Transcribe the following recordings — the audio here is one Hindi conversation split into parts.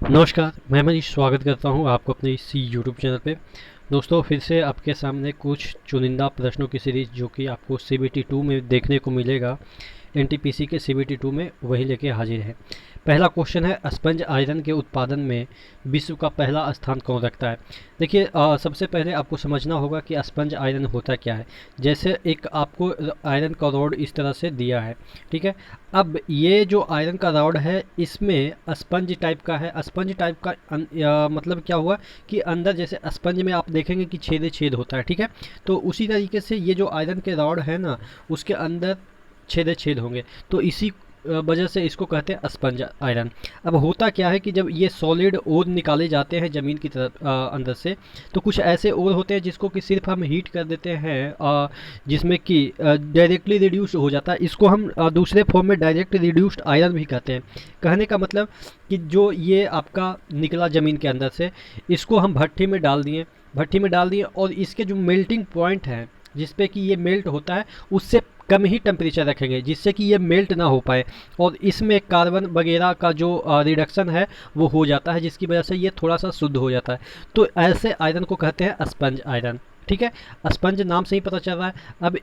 नमस्कार, मैं मनीष स्वागत करता हूं आपको अपने इसी यूट्यूब चैनल पे। दोस्तों, फिर से आपके सामने कुछ चुनिंदा प्रश्नों की सीरीज़ जो कि आपको सीबीटी 2 में देखने को मिलेगा, एनटीपीसी के सीबीटी 2 में वही लेके हाजिर है। पहला क्वेश्चन है, स्पंज आयरन के उत्पादन में विश्व का पहला स्थान कौन रखता है। देखिए, सबसे पहले आपको समझना होगा कि स्पंज आयरन होता क्या है। जैसे एक आपको आयरन का रॉड इस तरह से दिया है, ठीक है। अब ये जो आयरन का रॉड है इसमें स्पंज टाइप का है। स्पंज टाइप का मतलब क्या हुआ कि अंदर जैसे स्पंज में आप देखेंगे कि छेद छेद होता है, ठीक है। तो उसी तरीके से ये जो आयरन के रॉड है ना, उसके अंदर छेद छेद होंगे। तो इसी वजह से इसको कहते हैं स्पंज आयरन। अब होता क्या है कि जब ये सॉलिड ओर निकाले जाते हैं ज़मीन की तरफ अंदर से, तो कुछ ऐसे ओर होते हैं जिसको कि सिर्फ हम हीट कर देते हैं, जिसमें कि डायरेक्टली रिड्यूस हो जाता है। इसको हम दूसरे फॉर्म में डायरेक्ट रिड्यूस्ड आयरन भी कहते हैं। कहने का मतलब कि जो ये आपका निकला ज़मीन के अंदर से, इसको हम भट्टी में डाल दिए और इसके जो मेल्टिंग पॉइंट हैं जिस पे कि ये मेल्ट होता है, उससे कम ही टेम्परेचर रखेंगे जिससे कि ये मेल्ट ना हो पाए, और इसमें कार्बन वगैरह का जो रिडक्शन है वो हो जाता है, जिसकी वजह से ये थोड़ा सा शुद्ध हो जाता है। तो ऐसे आयरन को कहते हैं स्पंज आयरन, ठीक है। स्पंज नाम से ही पता चल रहा है। अब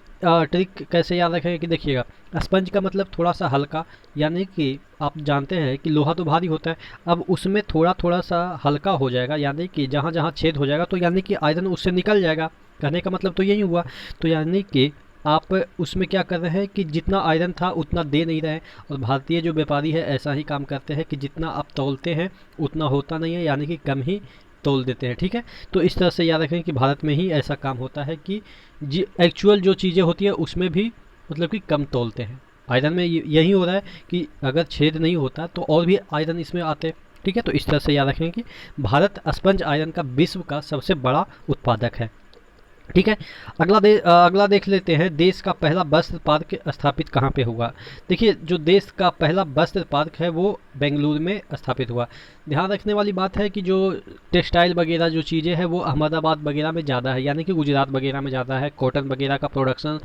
ट्रिक कैसे याद रखेंगे कि देखिएगा, स्पंज का मतलब थोड़ा सा हल्का, यानी कि आप जानते हैं कि लोहा तो भारी होता है। अब उसमें थोड़ा थोड़ा सा हल्का हो जाएगा, यानी कि जहाँ जहाँ छेद हो जाएगा तो यानी कि आयरन उससे निकल जाएगा। कहने का मतलब तो यही हुआ। तो यानी कि आप उसमें क्या कर रहे हैं कि जितना आयरन था उतना दे नहीं रहे हैं। और भारतीय जो व्यापारी है ऐसा ही काम करते हैं कि जितना आप तौलते हैं उतना होता नहीं है, यानी कि कम ही तोल देते हैं, ठीक है। तो इस तरह से याद रखें कि भारत में ही ऐसा काम होता है कि जी एक्चुअल जो चीज़ें होती है उसमें भी मतलब कि कम तोलते हैं। आयरन में यही हो रहा है कि अगर छेद नहीं होता तो और भी आयरन इसमें आते, ठीक है। तो इस तरह से याद रखें कि भारत स्पंज आयरन का विश्व का सबसे बड़ा उत्पादक है, ठीक है। अगला देख लेते हैं, देश का पहला वस्त्र पार्क स्थापित कहाँ पे हुआ। देखिए, जो देश का पहला वस्त्र पार्क है वो बेंगलुरु में स्थापित हुआ। ध्यान रखने वाली बात है कि जो टेक्सटाइल वगैरह जो चीज़ें हैं वो अहमदाबाद वगैरह में ज़्यादा है, यानी कि गुजरात वगैरह में ज़्यादा है। कॉटन वगैरह का प्रोडक्शन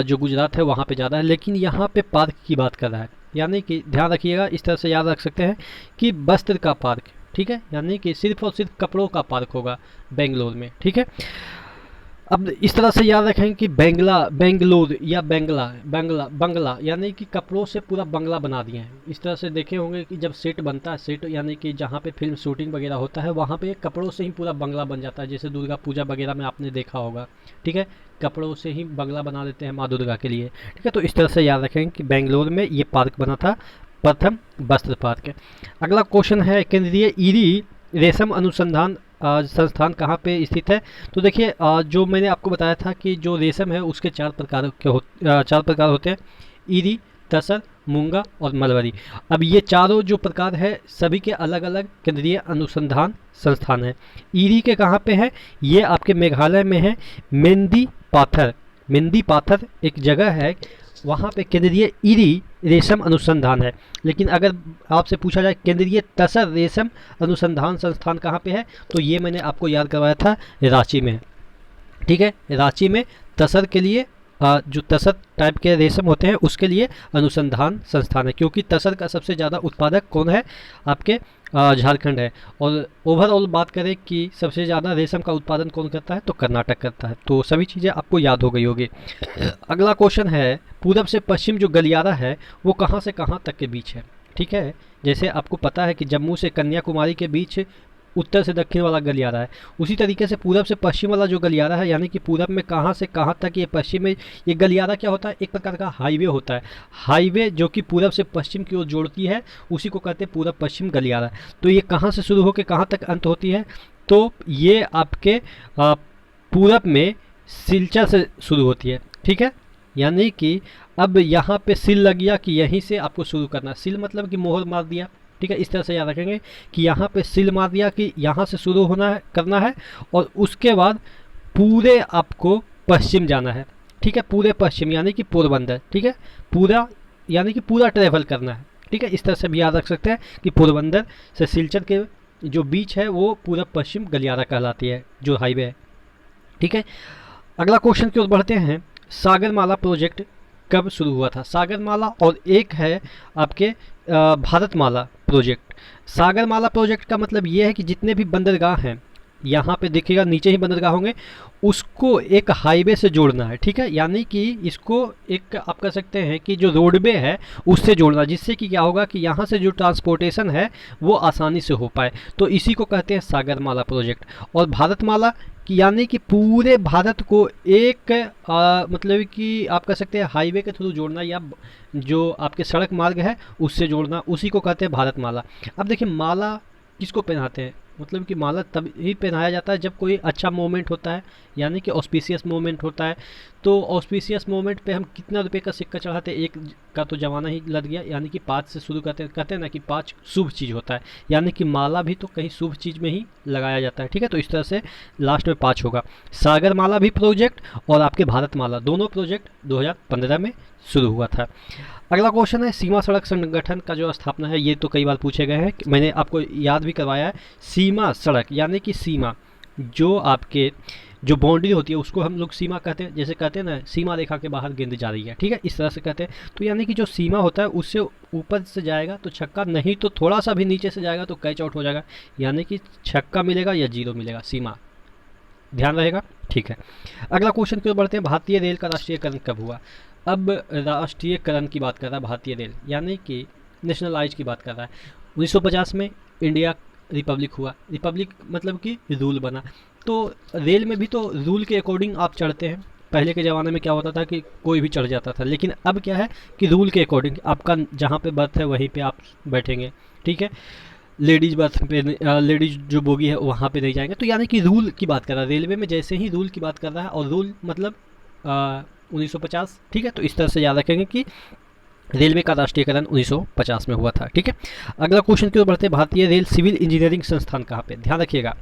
जो गुजरात है वहाँ पे ज़्यादा है, लेकिन यहाँ पे पार्क की बात कर रहा है। यानी कि ध्यान रखिएगा, इस तरह से याद रख सकते हैं कि वस्त्र का पार्क, ठीक है, यानी कि सिर्फ और सिर्फ कपड़ों का पार्क होगा बेंगलोर में, ठीक है। अब इस तरह से याद रखें कि बेंगलोर या बंगला यानी कि कपड़ों से पूरा बंगला बना दिए हैं। इस तरह से देखे होंगे कि जब सेट बनता है, सेट यानी कि जहाँ पे फिल्म शूटिंग वगैरह होता है वहाँ पे कपड़ों से ही पूरा बंगला बन जाता है। जैसे दुर्गा पूजा वगैरह में आपने देखा होगा, ठीक है, कपड़ों से ही बंगला बना देते हैं माँ दुर्गा के लिए, ठीक है। तो इस तरह से याद रखें कि बेंगलोर में ये पार्क बना था, प्रथम वस्त्र पार्क। अगला क्वेश्चन है, केंद्रीय ईरी रेशम अनुसंधान संस्थान कहाँ पे स्थित है। तो देखिए, जो मैंने आपको बताया था कि जो रेशम है उसके चार प्रकार होते हैं, ईरी, तसर, मूंगा और मलबरी। अब ये चारों जो प्रकार है सभी के अलग अलग केंद्रीय अनुसंधान संस्थान है। ईरी के कहाँ पे है, ये आपके मेघालय में है। मेंदी पाथर एक जगह है, वहाँ पे केंद्रीय ईरी रेशम अनुसंधान है। लेकिन अगर आपसे पूछा जाए केंद्रीय तसर रेशम अनुसंधान संस्थान कहाँ पे है, तो ये मैंने आपको याद करवाया था, रांची में, ठीक है। रांची में तसर के लिए जो तसर टाइप के रेशम होते हैं उसके लिए अनुसंधान संस्थान है, क्योंकि तसर का सबसे ज़्यादा उत्पादक कौन है, आपके झारखंड है। और ओवरऑल बात करें कि सबसे ज़्यादा रेशम का उत्पादन कौन करता है, तो कर्नाटक करता है। तो सभी चीज़ें आपको याद हो गई होगी। अगला क्वेश्चन है, पूरब से पश्चिम जो गलियारा है वो कहाँ से कहाँ तक के बीच है, ठीक है। जैसे आपको पता है कि जम्मू से कन्याकुमारी के बीच उत्तर से दक्षिण वाला गलियारा है, उसी तरीके से पूरब से पश्चिम वाला जो गलियारा है, यानी कि पूरब में कहाँ से कहाँ तक, ये पश्चिम में, ये गलियारा क्या होता है, एक प्रकार का हाईवे होता है। हाईवे जो कि पूरब से पश्चिम की ओर जोड़ती है, उसी को कहते हैं पूरब पश्चिम गलियारा। तो ये कहाँ से शुरू होकर कहाँ तक अंत होती है, तो ये आपके पूरब में सिलचर से शुरू होती है, ठीक है। यानी कि अब यहाँ पे सिल लग गया कि यहीं से आपको शुरू करना, सिल मतलब कि मोहर मार दिया, ठीक है। इस तरह से याद रखेंगे कि यहाँ पे सिल मार दिया कि यहाँ से शुरू होना है, करना है, और उसके बाद पूरे आपको पश्चिम जाना है, ठीक है। पूरे पश्चिम यानी कि पोरबंदर, ठीक है। पूरा यानी कि पूरा ट्रैवल करना है, ठीक है। इस तरह से भी याद रख सकते हैं कि पोरबंदर से सिलचर के जो बीच है वो पूरा पश्चिम गलियारा कहलाती है, जो हाईवे है, ठीक है। अगला क्वेश्चन की ओर बढ़ते हैं, सागरमाला प्रोजेक्ट कब शुरू हुआ था, सागरमाला, और एक है आपके भारतमाला प्रोजेक्ट। सागरमाला प्रोजेक्ट का मतलब ये है कि जितने भी बंदरगाह हैं, यहाँ पे देखिएगा नीचे ही बंदरगाह होंगे, उसको एक हाईवे से जोड़ना है, ठीक है। यानी कि इसको एक आप कह सकते हैं कि जो रोडवे है उससे जोड़ना, जिससे कि क्या होगा कि यहाँ से जो ट्रांसपोर्टेशन है वो आसानी से हो पाए। तो इसी को कहते हैं सागरमाला प्रोजेक्ट। और भारतमाला कि यानी कि पूरे भारत को एक मतलब कि आप कह सकते हैं हाईवे के थ्रू जोड़ना, या जो आपके सड़क मार्ग है उससे जोड़ना, उसी को कहते हैं भारतमाला। अब देखिए माला किसको पहनाते हैं, मतलब कि माला तब ही पहनाया जाता है जब कोई अच्छा मोमेंट होता है, यानी कि ऑस्पिशियस मोमेंट होता है। तो ऑस्पिशियस मोमेंट पे हम कितना रुपए का सिक्का चढ़ाते हैं, एक का तो जमाना ही लग गया, यानी कि 5 से शुरू करते हैं, कहते हैं ना कि 5 शुभ चीज़ होता है, यानी कि माला भी तो कहीं शुभ चीज़ में ही लगाया जाता है, ठीक है। तो इस तरह से लास्ट में 5 होगा। सागरमाला भी प्रोजेक्ट और आपके भारतमाला दोनों प्रोजेक्ट 2015 में शुरू हुआ था। अगला क्वेश्चन है सीमा सड़क संगठन का जो स्थापना है, ये तो कई बार पूछे गए हैं, मैंने आपको याद भी करवाया है। सीमा सड़क यानी कि सीमा, जो आपके जो बाउंड्री होती है उसको हम लोग सीमा कहते हैं, जैसे कहते हैं ना सीमा रेखा के बाहर गेंद जा रही है, ठीक है, इस तरह से कहते हैं। तो यानी कि जो सीमा होता है उससे ऊपर से जाएगा तो छक्का, नहीं तो थोड़ा सा भी नीचे से जाएगा तो कैच आउट हो जाएगा, यानी कि छक्का मिलेगा या जीरो मिलेगा, सीमा ध्यान रहेगा, ठीक है। अगला क्वेश्चन की ओर बढ़ते हैं, भारतीय रेल का राष्ट्रीयकरण कब हुआ। अब राष्ट्रीयकरण की बात कर रहा है भारतीय रेल, यानी कि नेशनलाइज की बात कर रहा है। 1950 में इंडिया रिपब्लिक हुआ, रिपब्लिक मतलब कि रूल बना। तो रेल में भी तो रूल के अकॉर्डिंग आप चढ़ते हैं। पहले के ज़माने में क्या होता था कि कोई भी चढ़ जाता था, लेकिन अब क्या है कि रूल के अकॉर्डिंग आपका जहाँ पे बर्थ है वहीं पे आप बैठेंगे, ठीक है। लेडीज़ बर्थ पे, लेडीज़ जो बोगी है वहाँ पे नहीं जाएंगे। तो यानी कि रूल की बात कर रहा है, रेलवे में जैसे ही रूल की बात कर रहा है, और रूल मतलब 1950, ठीक है। तो इस तरह से याद रखेंगे कि रेलवे का राष्ट्रीयकरण 1950 में हुआ था, ठीक है। अगला क्वेश्चन की ओर बढ़ते हैं, भारतीय रेल सिविल इंजीनियरिंग संस्थान कहाँ पे, ध्यान रखिएगा।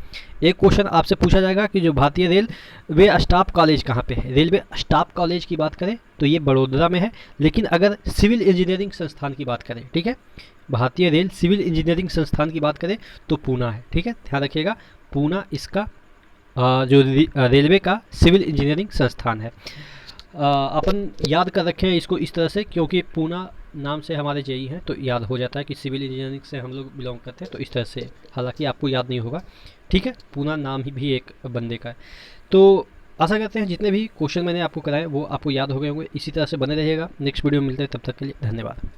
एक क्वेश्चन आपसे पूछा जाएगा कि जो भारतीय रेलवे स्टाफ कॉलेज कहाँ पे है। रेलवे स्टाफ कॉलेज की बात करें तो ये बड़ोदरा में है, लेकिन अगर सिविल इंजीनियरिंग संस्थान की बात करें, ठीक है, भारतीय रेल सिविल इंजीनियरिंग संस्थान की बात करें तो पूना है, ठीक है, ध्यान रखिएगा। पूना इसका जो रेलवे का सिविल इंजीनियरिंग संस्थान है। अपन याद कर रखे हैं इसको इस तरह से, क्योंकि पूना नाम से हमारे जेई हैं तो याद हो जाता है कि सिविल इंजीनियरिंग से हम लोग बिलोंग करते हैं, तो इस तरह से, हालांकि आपको याद नहीं होगा, ठीक है। पूना नाम ही भी एक बंदे का है। तो आशा करते हैं जितने भी क्वेश्चन मैंने आपको कराए वो आपको याद हो गए होंगे। इसी तरह से बने रहिएगा। नेक्स्ट वीडियो में मिलते हैं, तब तक के लिए धन्यवाद।